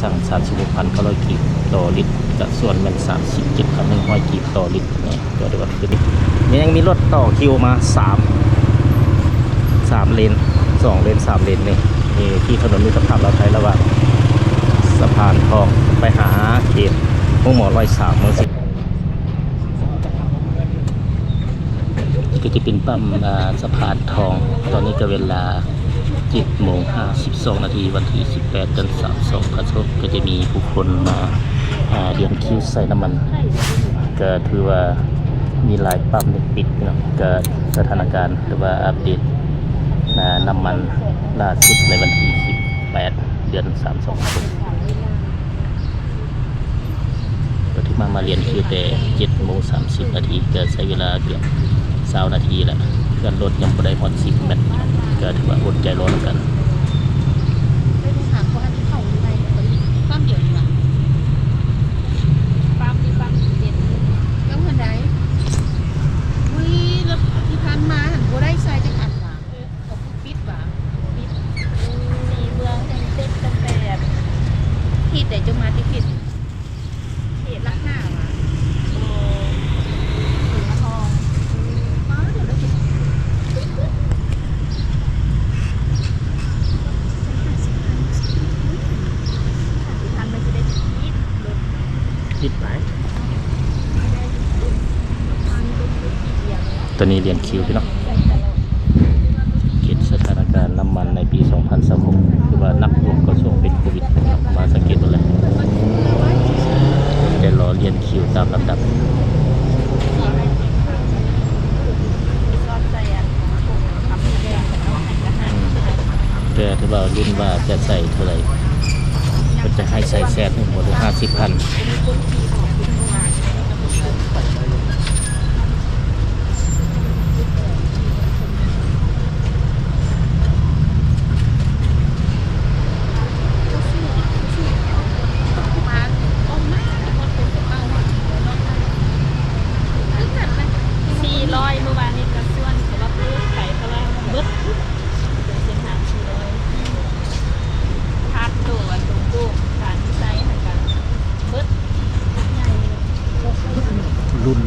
สั่ง36,900กีบต่อลิตรกับส่วนเป็น37,100กีบต่อลิตรนี่ก็ได้ว่าขึ้นนี่ยังมีรถต่อคิวมา3เลน2เลน3เลนนี่ที่ถนนมิตรภาพลาวไทยระหว่างสะพานทองไปหาเขตพวกหมอ103เมืองสิก็จะเป็นปั๊มสะพานทองตอนนี้ก็เวลา7:52 นาทีวันที่18 เดือน 3 2022ก็จะมีผู้คนมาเรียนคิวใส่น้ำมันก็ถือว่ามีหลายปั๊มปิดเนาะก็สถานการณ์หรือว่าอัปเดตน้ำมันล่าสุดในวันที่18 เดือน 3 2022ก็ที่มาเรียนคิวแต่7:30 นาทีก็ใช้เวลาเกือบ20 นาทีแหละเคลื่อนรถยังไม่ได้พอ10 เมตรก็ถือว่าอดใจรอแล้วกันปั๊มเดียวดีกว่าปั๊มเด็ดแล้วคนใดอุ้ยแล้วที่พันมาหันบัวได้ใส่จังอันว่ะเขาพูดปิดว่ะปิด4 เมืองจังเจ็ดจัง8ผิดแต่จะมาที่ผิดเขตลักหน้าว่ะโอ้ถึงทองมาเดี๋ยวเราจะคิดไหมตอนนี้เรียนคิวพี่เนาะเก็บสถานการณ์น้ำมันในปี 2026คือว่านักลงกระทรวงเป็นโควิดมาสังเกตดูเลยได้รอเรียนคิวตามลำดับแต่ถ้าว่ารุ่นว่าจะใส่เท่าไหร่ก็จะให้ใส่แซดหนึ่งหมดเลย50,000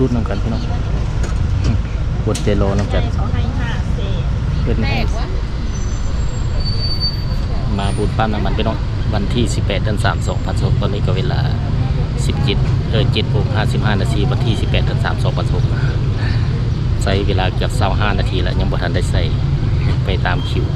รุ่นน้ำกันพี่น้องกดเจโลน้ำกันเป็นมาบูนปั้มน้ำมันพี่น้องวันที่18 เดือน 3 2022ตอนนี้ก็เวลา7:55 นาทีวันที่18 เดือน 3 2022ใช้เวลาเกือบ25 นาทีแล้วยังบ่ทันได้ใส่ไปตามคิว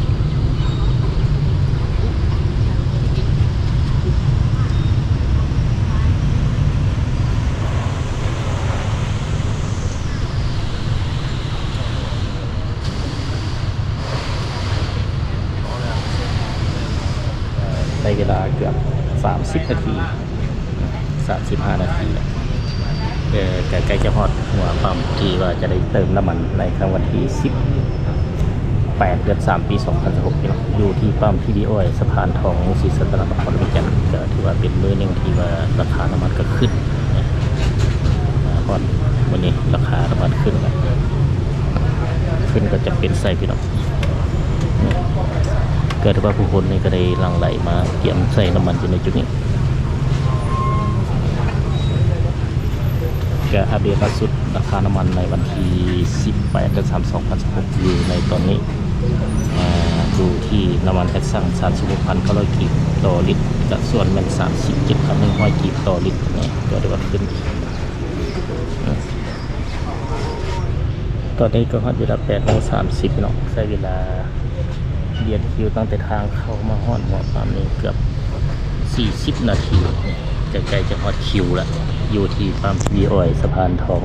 ในเวลาเกือบ30 นาที35 นาทีใกล้จะฮอดหัวปั๊มที่ว่าจะได้เติมน้ำมันในครั้งวันที่18 เดือน 3 ปี 2016อยู่ที่ปั๊มที่ดีโอสะพานทองศรีสัตนครวิจันทร์ก็ถือว่าเป็นมื้อหนึ่งที่ว่าราคาน้ำมันก็ขึ้นฮอดวันนี้ราคาน้ำมันขึ้นก็จะเป็นไส้พี่น้องเกิดว่าผู้คนนี่ก็ได้หลั่งไหลมาเกี่ยมใส่น้ำมันอยู่ในจุดนี้ก็อัปเดตล่าสุดราคาน้ำมันในวันที่18 เดือน 3 2016อยู่ในตอนนี้ดูที่น้ำมันแท็กซัง36,900กีบต่อลิตรกับส่วนเป็น37,100กีบต่อลิตรนี่ก็ได้ว่าขึ้นตอนนี้ก็ฮอดเวลา8:30เนาะใช้เวลาเรียนคิวตั้งแต่ทางเข้ามาฮอดหัวปั๊มนี่เกือบ40 นาทีใกล้จะฮอดคิวแล้วอยู่ที่ปั๊มวีออยสะพานทอง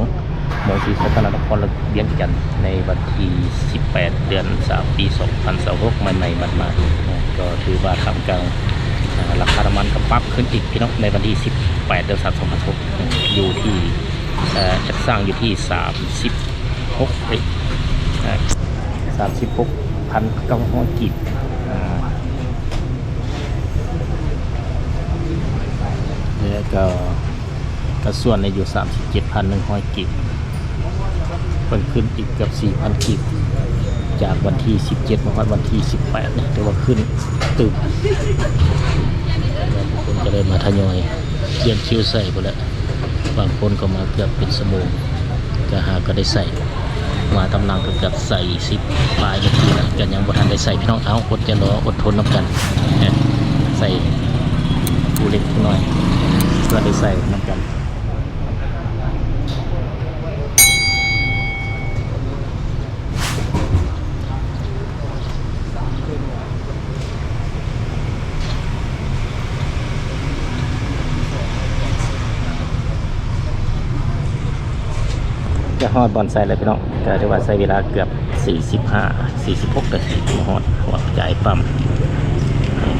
เมืองศรีสัตนครเวียงจันทร์ในวันที่18 เดือน 3 ปี 2026ใหม่ๆมาก็ถือว่าทำกลางราคาน้ำมันก็ปรับขึ้นอีกพี่น้องในวันที่18 เดือน 3 2026อยู่ที่จัดสร้างอยู่ที่36,900กีบแล้วก็ส่วนในอยู่ 37,100กีบเพิ่มขึ้นอีกเกือบ 4,000 กีบจากวันที่17มาวันที่18เนี่ยถือว่าขึ้นตึกคน ก็เลยมาทยอยเรียนคิวใส่ไปแล้วบางคนก็มาเกือบเป็นชั่วโมงก็หาก็ได้ใส่มาตำลังก็เกือบใส่10ปลายนาทีแล้วกันยังบ่ทันได้ใส่พี่น้องเอาอดจะรออดทนน้ำกันใส่ผู้เล็กผู้น้อยเพื่อได้ใส่น้ำกันจะฮอดบอลใส่เลยพี่น้องก็ถือว่าใช้เวลาเกือบ46 นาทีฮอดหัวจ่ายปั๊ม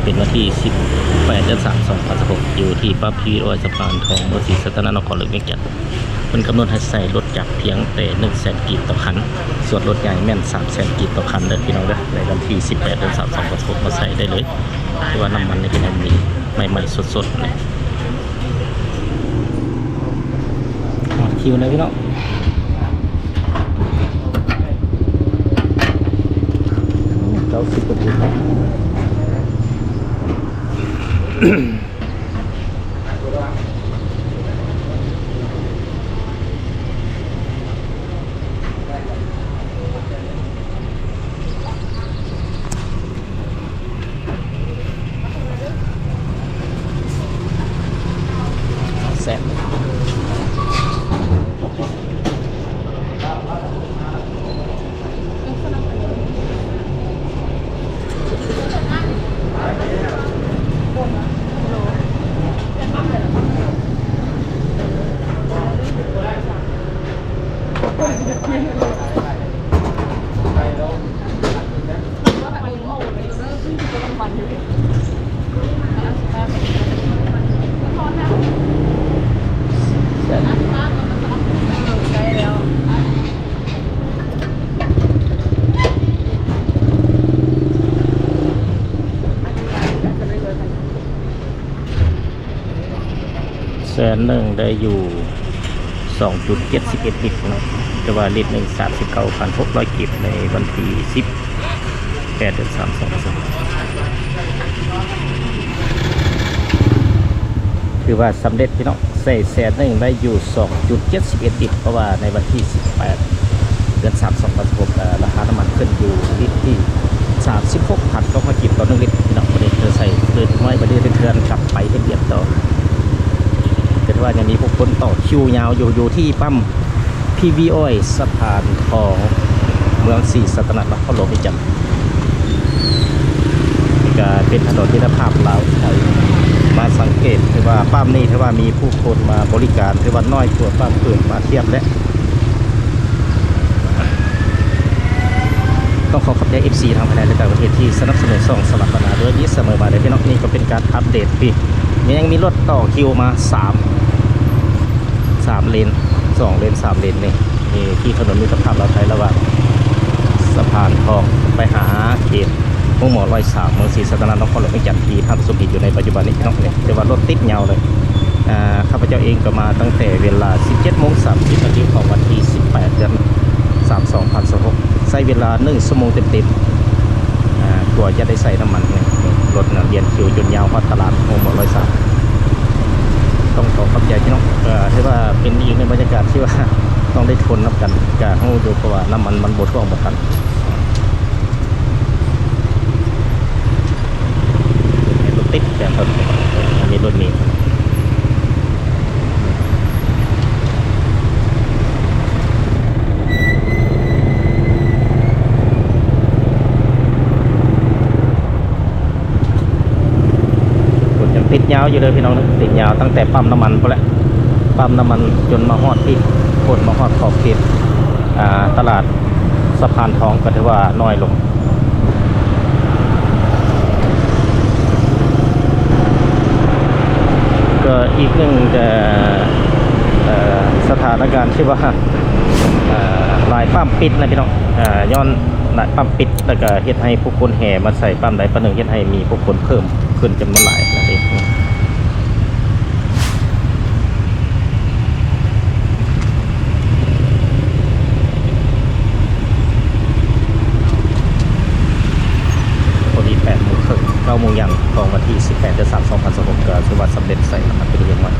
เป็นวันที่18 เดือน 3 2016อยู่ที่ปั๊มพีโอสะพานทองเมืองศรีสัตนครหรือเวียงจันทน์เป็นกำหนดให้ใส่รถจักรเพียงแต่100,000 กีบต่อคันส่วนรถใหญ่แม่น300,000 กีบต่อคันเด้อพี่น้องเด้อในวันที่18 เดือน 3 2016มาใส่ได้เลยเพราะว่าน้ำมันในที่นี้มีใหม่ๆสดๆเลยคิวเลยพี่น้อง90 นาทีแซ่บ100,000ได้อยู่ 2.71 ลิตรนะแต่ว่าลิตรหนึ่ง39,600 กิโลในวันที่18 เดือน 3 2020คือว่าสำเร็จพี่น้องใส่100,000ได้อยู่ 2.71 ลิตรเพราะว่าในวันที่18 เดือน 3 2016ราคาน้ำมันขึ้นอยู่ลิตรที่36,000 ก็มากินต่อ1 ลิตรพี่น้องประเด็นเธอใส่เดินไว้ประเด็นเทือนกลับไปให้เบียดต่อแต่ว่ายังมีพวกคนต่อคิวยาวอยู่ที่ปั๊ม PVO สะพานทองเมืองศรีสัตนครหลวงวิจันทร์ก็เป็นถนนมิตรภาพลาวไทยมาสังเกตถือว่าปั๊มนี้ถือว่ามีผู้คนมาบริการถือว่าน้อยกว่าปั๊มอื่นมาเทียบและต้องขอบใจ FC ทางภายในและต่างประเทศที่สนับสนุนส่งสลับปัญหาด้วยนี้เสมอมาเลยพี่น้องนี่ก็เป็นการอัปเดตพี่ยังมีรถต่อคิวมา3 เลน 2 เลน 3 เลนนี่ที่ถนนมิตรภาพลาวไทยระหว่างสะพานทองไปหาเขตมุ่งหมอ103เมืองศรีสัตนครหลวงวิจันทร์ที่ท่านประสบเหตุอยู่ในปัจจุบันนี้พี่น้องเนี่ยแต่ว่ารถติดยาวเลยข้าพเจ้าเองก็มาตั้งแต่เวลา 17:30 นาทีของวันที่18 เดือน 3 2016ใช้เวลา1 ชั่วโมงเต็มๆกว่าจะได้ใส่น้ำมันเนี่ยรถเรียนคิวจนยาวฮอดตลาดมุ่งหมอ103ต้องขอขอบใจพี่น้องถือว่าเป็นอีกในบรรยากาศที่ว่าต้องได้ทนนับกันการให้ดูเพราะว่าน้ำมันบดท่วงหมดกันรถติดแต่ครับอันนี้รถมีติดยาวอยู่เลยพี่น้องติดยาวตั้งแต่ปั๊มน้ำมันพอแหละปั๊มน้ำมันจนมาฮอดที่โคตรมาฮอดขอบเขตตลาดสะพานทองก็ถือว่าน้อยลงก็อีกหนึ่งสถานการณ์ที่ว่าหลายปั๊มปิดนะพี่น้องย้อนหลายปั๊มปิดแล้วก็เฮ็ดให้ผู้คนแห่มาใส่ปั๊มใดปั๊มหนึ่งเฮ็ดให้มีผู้คนเพิ่มขึ้นจำนวนหลายนั่นเองพอดี8 โมงครึ่ง 9 โมงอย่างของวันที่18 เดือน 3 2016ก็ถือว่าสำเร็จใส่รหัสไปเรียบร้อย